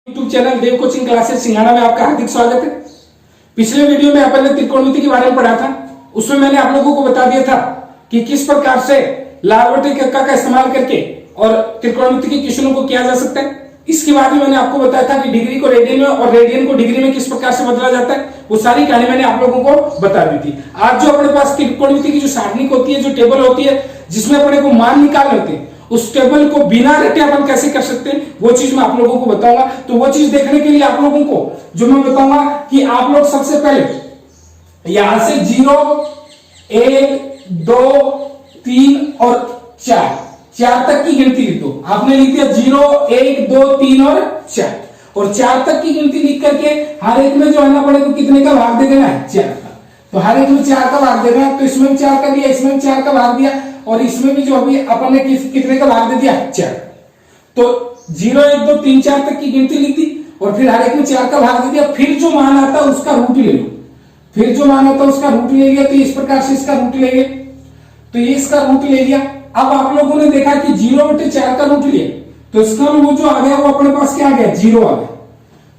YouTube channel देव coaching classes Singhana में आपका हार्दिक स्वागत है। पिछले वीडियो में अपन ने त्रिकोणमिति के बारे में पढ़ा था। उसमें मैंने आप लोगों को बता दिया था कि किस प्रकार से लार्वटिक कक्का का इस्तेमाल करके और त्रिकोणमिति के क्वेश्चनों को किया जा सकता है। इसके बाद में मैंने आपको बताया था कि डिग्री को रेडियन में और रेडियन को डिग्री में किस प्रकार से बदला जाता है। वो सारी कहानी मैंने आप लोगों को बता दी थी। आज जो अपने पास त्रिकोणमिति की जो सारणी होती है, जो टेबल होती है जिसमें अपने को मान निकालने होते हैं, उस टेबल को बिना रटे अपन कैसे कर सकते हैं वो चीज मैं आप लोगों को बताऊंगा। तो वो चीज देखने के लिए आप लोगों को जो मैं बताऊंगा कि आप लोग सबसे पहले यहां से 0, 1, 2, 3 और 4 तक की गिनती लिख दो। आपने लिख दिया 0, 1, 2, 3 और 4 तक की गिनती लिख करके हर एक में जो है ना अपने को कितने का भाग दे देना है, 4 का। तो हर एक में 4 का भाग देना है। तो इसमें भी 4 का दिया, इसमें भी 4 का भाग दिया और इसमें भी जो अभी अपन ने कितने का भाग दे दिया, 4। तो 0, 1, 2, 3, 4 तक की गिनती लिख दी और फिर हर एक में 4 का भाग दे दिया। फिर जो मान आता है उसका रूट ले लो। फिर जो मान आता है उसका रूट ले लिया। तो इस प्रकार से इसका रूट ले लिया। तो ये इसका रूट ले लिया। अब आप लोगों ने देखा कि 0/4 का रूट लिया तो इसका वो जो आ गया वो अपने पास क्या आ गया, 0 आ गया।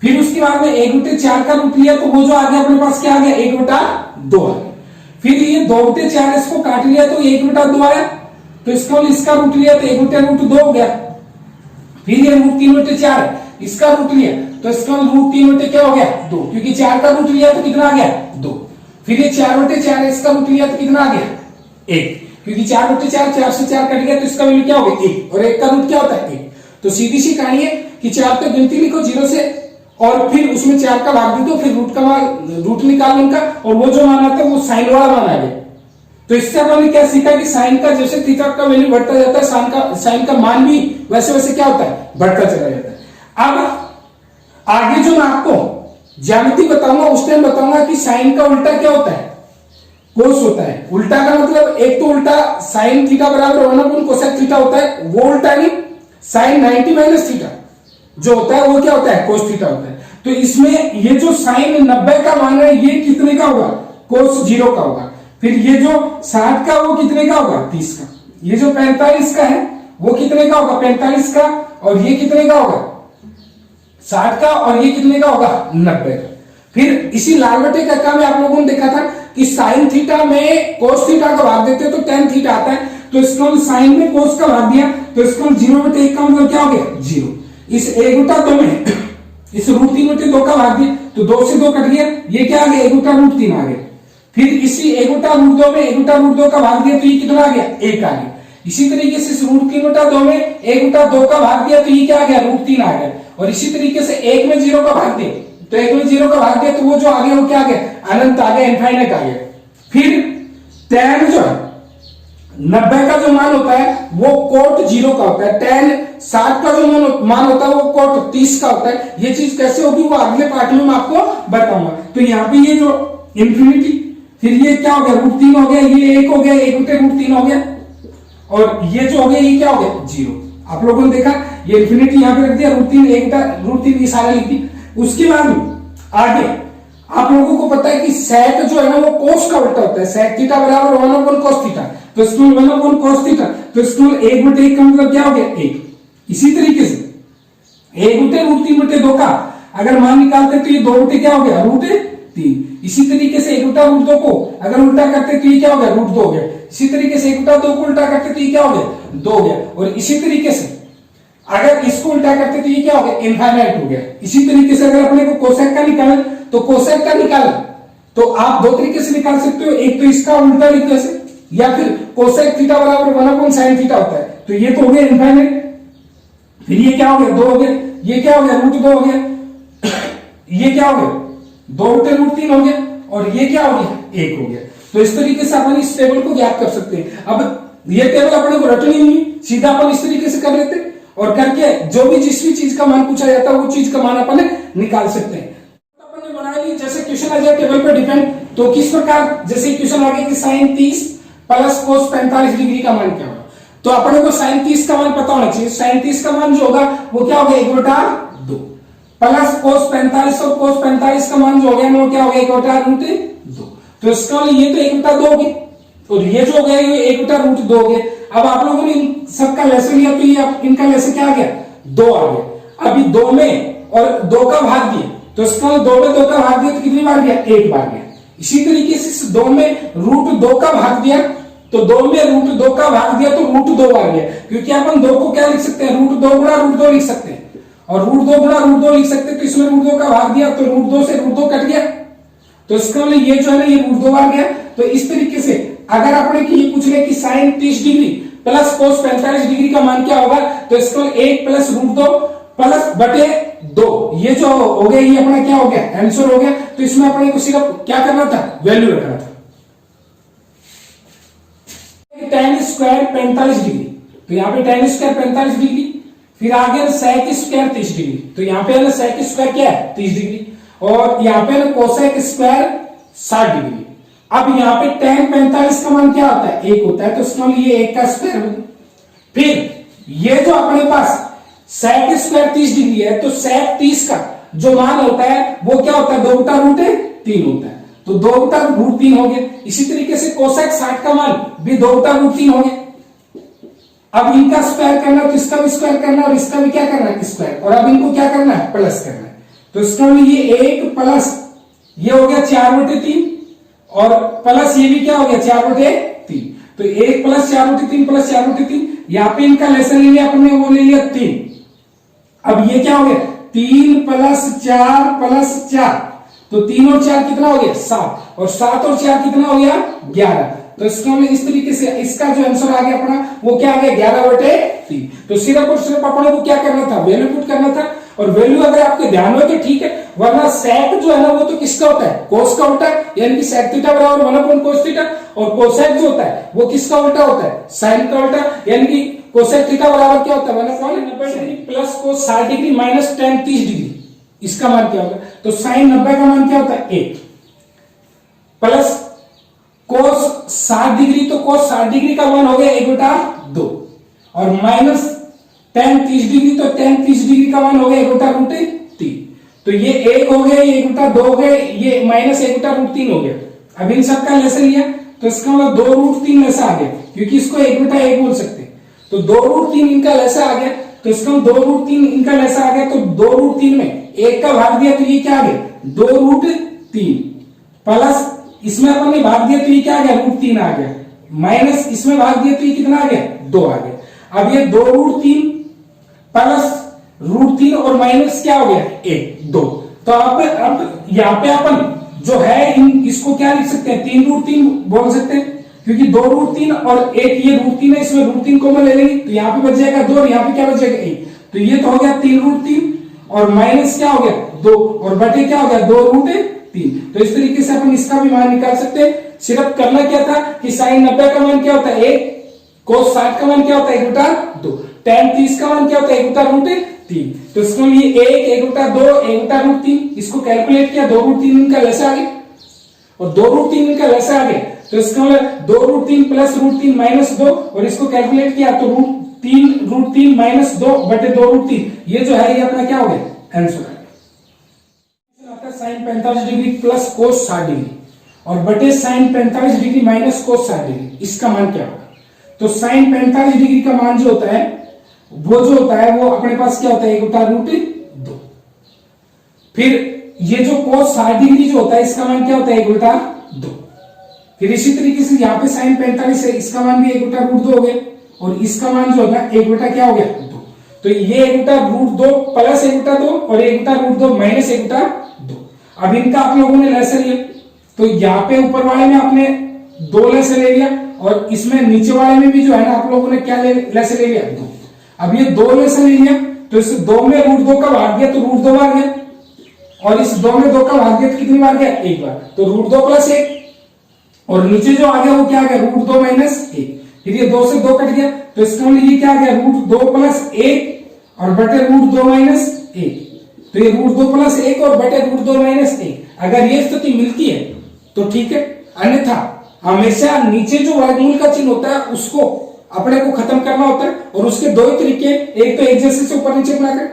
फिर उसके बाद में 1/4 का रूट लिया तो वो जो आ गया अपने पास क्या आ गया, 1/2 आ गया। फिर ये 2/4 इसको काट लिया तो 1/2 आया। तो इसका रूट लिया तो 1/2 हो गया। फिर ये रूट 3/4 इसका रूट लिया तो इसका रूट 3 क्या हो गया, 2, क्योंकि 4 का रूट लिया तो कितना आ गया, 2। फिर ये 4/4 इसका रूट लिया तो कितना आ गया, 1, क्योंकि 4/4 4 से 4 कट गया तो इसका वैल्यू क्या हो गया, 1। और 1 का रूट क्या होता है, 1। तो सीधी सी कहानी है कि 4 तक गिनती लिखो 0 से और फिर उसमें 4 का भाग दे दो, फिर रूट निकाल उनका और वो जो मान आता है वो साइन वाला मान आ गया। तो इससे हमने क्या सीखा कि साइन का जैसे थीटा का वैल्यू बढ़ता जाता है, साइन का मान भी वैसे वैसे क्या होता है, बढ़ता चला जाता है। अब आगे जो मैं आपको ज्यामिति बताऊंगा उस टाइम बताऊंगा कि साइन का उल्टा क्या होता है, कोस होता है। उल्टा का मतलब एक तो उल्टा साइन थीटा बराबर 1/2 कोसेक थीटा होता है, वो उल्टा नहीं। साइन 90 - थीटा जो होता है वो क्या होता है, कोस थीटा होता है। तो इसमें ये जो साइन 90 का मान है ये कितने का होगा, कोस 0 का होगा। फिर ये जो 60 का वो कितने का होगा, 30 का। ये जो 45 का है वो कितने का होगा, 45 का। और ये कितने का होगा, 60 का। और ये कितने का होगा, 90 का। फिर इसी लार्वटिक कक्का में आप लोगों ने देखा था कि साइन थीटा में कोस थीटा का भाग देते तो tan थीटा आता है। तो इसको साइन में कोस का भाग दिया तो इसको 0/1 का मतलब क्या हो गया, 0। इस 1/2 में इस √3/2 का भाग दिया तो 2 से 2 कट गया, ये क्या आ गया, 1/√3 आ गया। फिर इसी 1/√2 में 1/√2 का भाग दिया तो ये कितना आ गया, 1 आ गया। इसी तरीके से इस √3/2 में 1/2 का भाग दिया तो ये क्या आ गया, √3 आ गया। और इसी तरीके से 1 में 0 का भाग दिया तो 1 में 0 का भाग दिया तो वो जो आ गया वो क्या आ गया, अनंत आ गया, इनफाइनाइट आ गया। फिर tan जो है 90 का जो मान होता है वो कोट 0 का होता है। tan 60 का जो मान होता है वो कोट 30 का होता है। ये चीज कैसे होगी वो अगले पार्ट में मैं आपको बताऊंगा। तो यहाँ पे ये जो इंफिनिटी, फिर ये क्या हो गया, √3 हो गया, ये 1 हो गया, 1/√3 हो गया। और ये जो हो गया ये क्या हो गया, 0। आप लोगों ने देखा ये इंफिनिटी यहाँ पे रख दिया, √3 1/√3 ये सारा लिख दी। उसके बाद आगे आप लोगों को पता है कि sec जो है ना वो कोस का उल्टा होता है। sec थीटा बराबर 1/cos थीटा। तो इसमें 1/cos थीटा तो इसमें 1/1 का मतलब क्या हो गया, 1। इसी तरीके से 1/√3/2 का अगर मान निकालते तो ये 2 क्या हो गया, √3। इसी तरीके से 1/√2 को अगर उल्टा करते तो ये क्या हो गया, √2 हो गया। इसी तरीके से 1/2 को उल्टा करते तो ये क्या हो गया, 2 हो गया। और इसी तरीके से अगर इसको उल्टा करते तो ये क्या हो गया, इनफाइनाइट हो गया। इसी तरीके से अगर अपने को कोसेक का निकाला तो कोसेक का निकाला तो आप 2 तरीके से निकाल सकते हो। एक तो इसका उल्टा लिख दे या फिर कोसेक थीटा बराबर 1/sin थीटा होता है। तो ये तो हो गया इनफाइनाइट। फिर ये क्या हो गया, 2 हो गया। ये क्या हो गया, √2 हो गया। ये क्या हो गया, 2/√3 हो गया। और ये क्या हो गया, 1 हो गया। तो इस तरीके से अपन इस टेबल को ज्ञात कर सकते हैं। अब ये टेबल अपने को रटनी नहीं, सीधा अपन इस तरीके से कर लेते और करके जो भी जिस भी चीज का मान पूछा जाता है वो चीज का मान अपन निकाल सकते हैं। अपन ने बना ली जैसे क्वेश्चन आ जाए टेबल पर डिपेंड तो किस प्रकार, जैसे क्वेश्चन आ गया कि sin 30 + cos 45 डिग्री का मान क्या होगा। तो अपने को sin 30 का मान पता होना चाहिए। sin 30 का मान जो होगा वो क्या हो गया, 1/2 प्लस cos 45 और cos 45 का मान जो हो गया वो क्या हो गया, 1/√2। तो इसका ये तो 1/2 हो गया और ये जो हो गया ये 1/√2 हो गया। अब आप लोगों ने सबका लेसन लिया तो ये इनका लेसन क्या आ गया, 2 आ गया। अभी 2 में और 2 का भाग दिया, तो इसका 2 में 2 का भाग दिया तो कितनी बार गया, 1 बार गया। इसी तरीके से इस 2 में √2 का भाग दिया, तो 2 में √2 का भाग दिया तो √2 बार गया, क्योंकि अपन 2 को क्या लिख सकते हैं, √2 गुणा √2 लिख सकते हैं, और √2 गुणा √2 लिख सकते हैं, तो इसमें √2 का भाग दिया तो √2 से √2 कट गया, तो इसका मतलब ये जो है ना ये √2 बार गया। तो इस तरीके से अगर आपने ये पूछ लिया कि sine 30 degree plus cos 45 degree का मान क्या होगा, तो इसका 1 प्लस √2 प्लस बटे 2, ये जो हो गया ये अपना क्या हो गया, आंसर हो गया। तो इसमें अपने को सिर्फ क्या करना था, वैल्यू रखना था। tan स्क्वायर 45 डिग्री, तो यहाँ पे tan स्क्वायर 45 डिग्री, फिर आगे sec स्क्वायर 30 डिग्री, तो यहाँ पे ना sec स्क्वायर क्या है 30 डिग्री, और यहाँ पे ना कोसेक स्क्वायर 60 डिग्री। अब यहाँ पे tan 45 का मान क्या होता है, 1 होता है, तो इसका ये 1 का स्क्वायर हो गया। फिर ये जो अपने पास sec स्क्वायर 30 डिग्री है, तो sec 30 का जो मान होता है वो क्या होता है, 2 बटा √3 होता है, तो 2 बटा √3 हो गया। इसी तरीके से कोसेक 60 का मान भी 2 बटा √3 हो गया। अब इनका स्क्वायर करना है तो इसका भी स्क्वायर करना है और इसका भी क्या करना है, स्क्वायर, और अब इनको क्या करना है, प्लस करना है। तो इसका ये 1 प्लस ये हो गया 4/3 और प्लस ये भी क्या हो गया 4/3, तो 1 प्लस 4/3 प्लस 4/3, यहाँ पे इनका लेसन ले लिया अपने, वो ले लिया 3। अब ये क्या हो गया 3 प्लस 4, तो 3 और 4 कितना हो गया 7, और 7 और 4 कितना हो गया 11। तो इसका में इस तरीके से इसका जो आंसर आ गया अपना वो क्या आ गया 11/3। तो सिर्फ और सिर्फ अपने को क्या करना था, वैल्यू पुट करना था, और वैल्यू अगर आपके ध्यान में तो ठीक है, वरना सेक जो है ना वो तो किसका होता है, कोस का उल्टा, यानी कि सेक थीटा बराबर 1/cos थीटा, और कोसेक जो होता है वो किसका उल्टा होता है, साइन का उल्टा, यानी कि कोसेक थीटा बराबर क्या होता है 1/90 degree plus cos 60 degree minus tan 30 degree, इसका मान क्या होगा, तो साइन 90 का मान क्या होता है 1 प्लस कोस 60 डिग्री, तो कोस 60 डिग्री का मान हो गया 1/2, और माइनस tan 30 डिग्री, तो tan 30 डिग्री का मान हो गया 1/√3, तो ये 1 हो गया, ये 1/2 हो गया, ये माइनस 1/√3 हो गया। अब इन सबका लेसन लिया तो इसका मतलब 2√3 में से आ गया, क्योंकि इसको 1/1 बोल सकते हैं, तो 2√3 इनका लेसा आ गया, तो इसका 2√3 इनका लेसा आ गया, तो 2√3 में 1 का भाग दिया तो ये क्या आ गया 2√3 प्लस इसमें अपन ने भाग दिया तो ये क्या आ गया √3 आ गया, माइनस इसमें भाग दिया तो ये कितना आ गया 2 आ गया। अब ये 2√3 प्लस √3 और माइनस क्या हो गया 1 2, तो अब यहाँ पे अपन जो है इसको क्या लिख सकते हैं 3√3 बोल सकते हैं, क्योंकि 2√3 और 1 ये √3 है, इसमें √3 को ले लेंगे तो यहाँ पे बच जाएगा 2 और यहाँ पे क्या बच जाएगा 1, तो ये तो हो गया 3√3 और माइनस क्या हो गया 2 और बटे क्या हो गया 2√3। तो इस तरीके से अपन इसका भी मान निकाल सकते हैं। सिर्फ करना क्या था कि साइन 90 का मान क्या होता है 1, कोस 60 का मान क्या होता है 1/2, tan 30 का मान क्या होता है 1/√3, तो इसको ये 1/2 1/√3, इसको कैलकुलेट किया 2√3 इनका लेसा आ गया, और 2√3 इनका लेसा आ गया, तो इसका मतलब 2√3 प्लस √3 माइनस 2, और इसको कैलकुलेट किया तो √3 माइनस 2 बटे 2√3, ये जो है ये अपना क्या हो गया आंसर आ गया। Sine 45 degree plus cos 60 degree और बटे sine 45 degree minus cos 60 degree, इसका मान क्या होगा, तो साइन 45 डिग्री का मान जो होता है वो जो होता है वो अपने पास क्या होता है 1/√2, फिर ये जो कोस 60 डिग्री जो होता है इसका मान क्या होता है 1/2, फिर इसी तरीके से यहाँ पे साइन 45 है इसका मान भी 1/√2 हो गया, और इसका मान जो होगा 1 क्या हो गया 2, तो ये 1/√2 प्लस 1/2 और 1/√2 माइनस 1/2। अब इनका आप लोगों ने लेसन लिया, तो यहाँ पे ऊपर वाले में आपने 2 लेसन ले लिया, और इसमें नीचे वाले में भी जो है ना आप लोगों ने क्या लेसन ले लिया 2। अब ये 2 लेसन ले लिया, तो इस 2 में √2 का भाग दिया तो √2 बार गया, और इस 2 में 2 का भाग दिया तो कितनी बार गया 1 बार, तो √2 प्लस 1, और नीचे जो आ गया वो क्या आ गया √2 माइनस 1, फिर ये 2 से 2 कट गया, तो इसका मतलब ये क्या आ गया √2 प्लस 1 और बटे √2 माइनस 1, तो ये √2 प्लस 1 और बटे √2 माइनस 1। अगर ये स्थिति मिलती है तो ठीक है, अन्यथा हमेशा नीचे जो वर्गमूल का चिन्ह होता है उसको अपने को खत्म करना होता है, और उसके 2 ही तरीके, एक तो एक जैसे से ऊपर नीचे गुणा कर,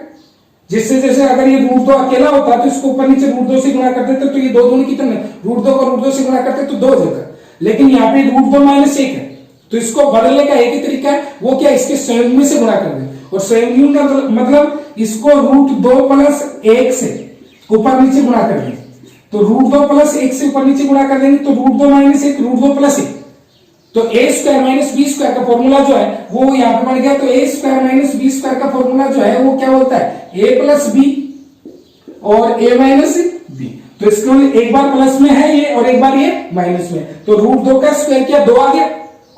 जिससे जैसे अगर ये √2 अकेला होता तो इसको ऊपर नीचे √2 से गुणा कर देते तो ये 2 दूनी कितने, √2 को √2 से गुणा करते तो 2 देता, लेकिन यहाँ पे √2 माइनस 1 है, तो इसको बदलने का एक ही तरीका है, वो क्या इसके संयुग्म से गुणा कर दे, और संयुग्म का मतलब इसको √2 + 1 से ऊपर नीचे गुणा कर देंगे। तो √2 + 1 से ऊपर नीचे गुणा कर देंगे तो √2 - 1 √2 + 1। तो a² - b² का फॉर्मूला जो है वो यहां पे बन गया। तो a² - b² का फॉर्मूला जो है वो क्या होता है, a + b और a - b। तो इसको एक बार प्लस में है ये और एक बार ये माइनस में। तो √2 का स्क्वायर किया 2 आ गया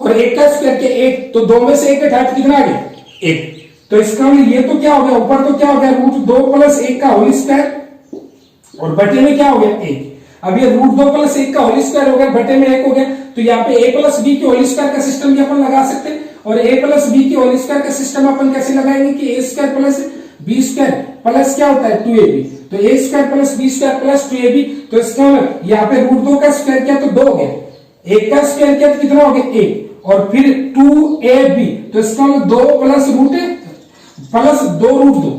और 1 का स्क्वायर किया 1। तो 2 में से 1 घटा तो कितना आ गया 1। तो इसका ये तो क्या हो गया, ऊपर तो क्या हो गया √2 + 1 का होल स्क्वायर और बटे में क्या हो गया 1। अब ये √2 + 1 का होल स्क्वायर हो गया, बटे में 1 हो गया। तो यहाँ पे a + b के होल स्क्वायर का सिस्टम भी अपन लगा सकते हैं। और a + b के होल स्क्वायर का सिस्टम अपन कैसे लगाएंगे कि a² + b² प्लस क्या होता है 2ab। तो a² + b² + 2ab। तो इसका यहाँ पे √2 का स्क्वायर किया तो 2 हो गया, 1 का स्क्वायर किया तो कितना हो गया 1 और फिर 2ab। तो इसका 2 + 2√2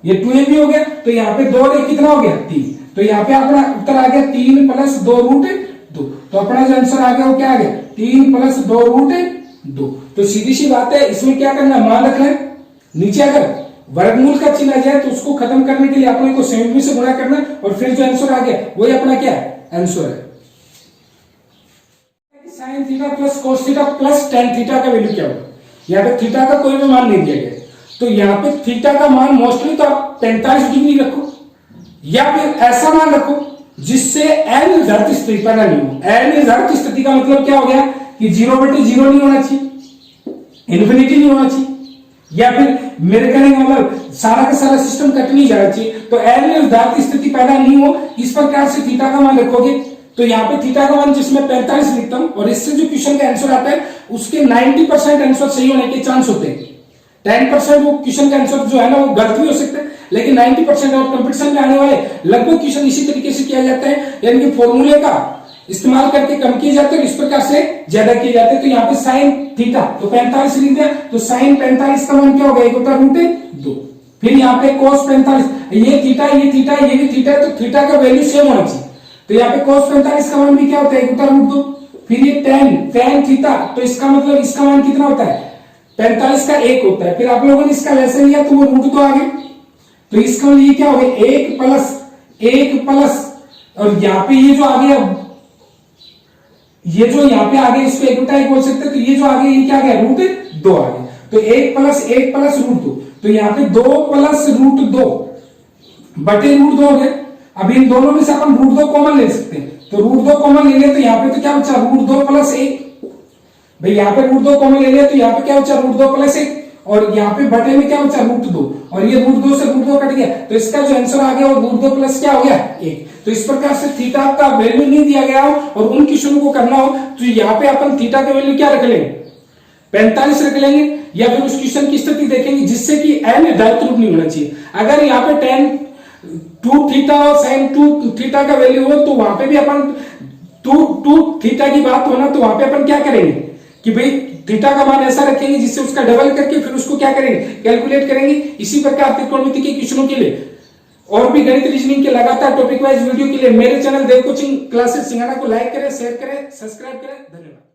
ये 2ab हो गया। तो यहाँ पे 2 और 1 कितना हो गया 3। तो यहाँ पे अपना उत्तर आ गया 3 + 2√2। तो अपना जो आंसर आ गया वो क्या आ गया 3 + 2√2। तो सीधी सी बात है, इसमें क्या करना मान रखना है। नीचे अगर वर्गमूल का चिन्ह आ जाए तो उसको खत्म करने के लिए अपने को संयुग्म से गुणा करना और फिर जो आंसर आ गया वही अपना क्या है आंसर है। sin theta + cos theta + tan theta का वैल्यू क्या होगा। यहाँ पे थीटा का कोई भी मान नहीं दिया गया, तो यहाँ पे थीटा का मान मोस्टली तो आप 45 डिग्री रखो या फिर ऐसा मान रखो जिससे n निर्धारित स्थिति पैदा नहीं हो। n निर्धारित स्थिति का मतलब क्या हो गया कि 0/0 नहीं होना चाहिए, इन्फिनिटी नहीं होना चाहिए, या फिर मेरे कहने का मतलब सारा का सारा सिस्टम कट नहीं जाना चाहिए। तो n निर्धारित स्थिति पैदा नहीं हो, इस प्रकार से थीटा का मान रखोगे। तो यहाँ पे थीटा का मान जिसमें 45 लिखता हूं और इससे जो क्वेश्चन का आंसर आता है उसके 90% आंसर सही होने के चांस होते हैं। 10% वो क्वेश्चन का आंसर जो है ना वो गलत भी हो सकता है, लेकिन 90% और कंपटीशन में आने वाले लगभग क्वेश्चन इसी तरीके से किया जाता है, यानी कि फॉर्मूले का इस्तेमाल करके कम किए जाते हैं और इस प्रकार से ज्यादा किए जाते हैं। तो यहाँ पे sin थीटा तो 45 लिख दिया, तो sin 45 का मान क्या होगा 1/√2। फिर यहाँ पे cos 45, ये थीटा ये थीटा ये भी थीटा, तो थीटा का वैल्यू सेम होना चाहिए। तो यहाँ पे cos 45 का मान भी क्या होता है 1/√2। फिर ये tan थीटा, तो इसका मतलब इसका मान कितना होता है 45 का 1 होता है। फिर आप लोगों ने इसका लेसन लिया तो वो √2 आ गया। तो इसका ये क्या हो गया 1 प्लस और यहाँ पे ये जो आ गया, ये जो यहाँ पे आ गया इसको 1/1 बोल सकते हैं। तो ये जो आ गया ये क्या आ गया √2 आ गया। तो 1 + 1 + √2, तो यहाँ पे 2 + √2 बटे √2 हो गया। अब इन दोनों में से अपन √2 कॉमन ले सकते हैं, तो √2 कॉमन ले लिया तो यहाँ पे तो क्या बचा √2 + 1। भाई यहाँ पे √2 कॉमन ले लिया तो यहाँ पे क्या बचा √2 + 1 और यहाँ पे बटे में क्या बचा √2 और ये √2 से √2 कट गया। तो इसका जो आंसर आ गया वो √2 प्लस क्या हो गया 1। तो इस प्रकार से थीटा का वैल्यू नहीं दिया गया हो और उन क्वेश्चन को करना हो तो यहाँ पे अपन थीटा का वैल्यू क्या रख लेंगे 45 रख लेंगे, या फिर उस क्वेश्चन की स्थिति देखेंगे जिससे कि n निर्धारित रूप नहीं होना चाहिए। अगर यहाँ पे tan 2 थीटा और sin 2 थीटा का वैल्यू हो तो वहां पे भी अपन 2 थीटा की बात होना, तो वहां पे अपन क्या करेंगे कि भाई थीटा का मान ऐसा रखेंगे जिससे उसका डबल करके फिर उसको क्या करेंगे कैलकुलेट करेंगे। इसी प्रकार त्रिकोणमिति के क्वेश्चनों के लिए और भी गणित रीजनिंग के लगातार टॉपिक वाइज वीडियो के लिए मेरे चैनल देव कोचिंग क्लासेस सिंघाना को लाइक करें, शेयर करें, सब्सक्राइब करें। धन्यवाद।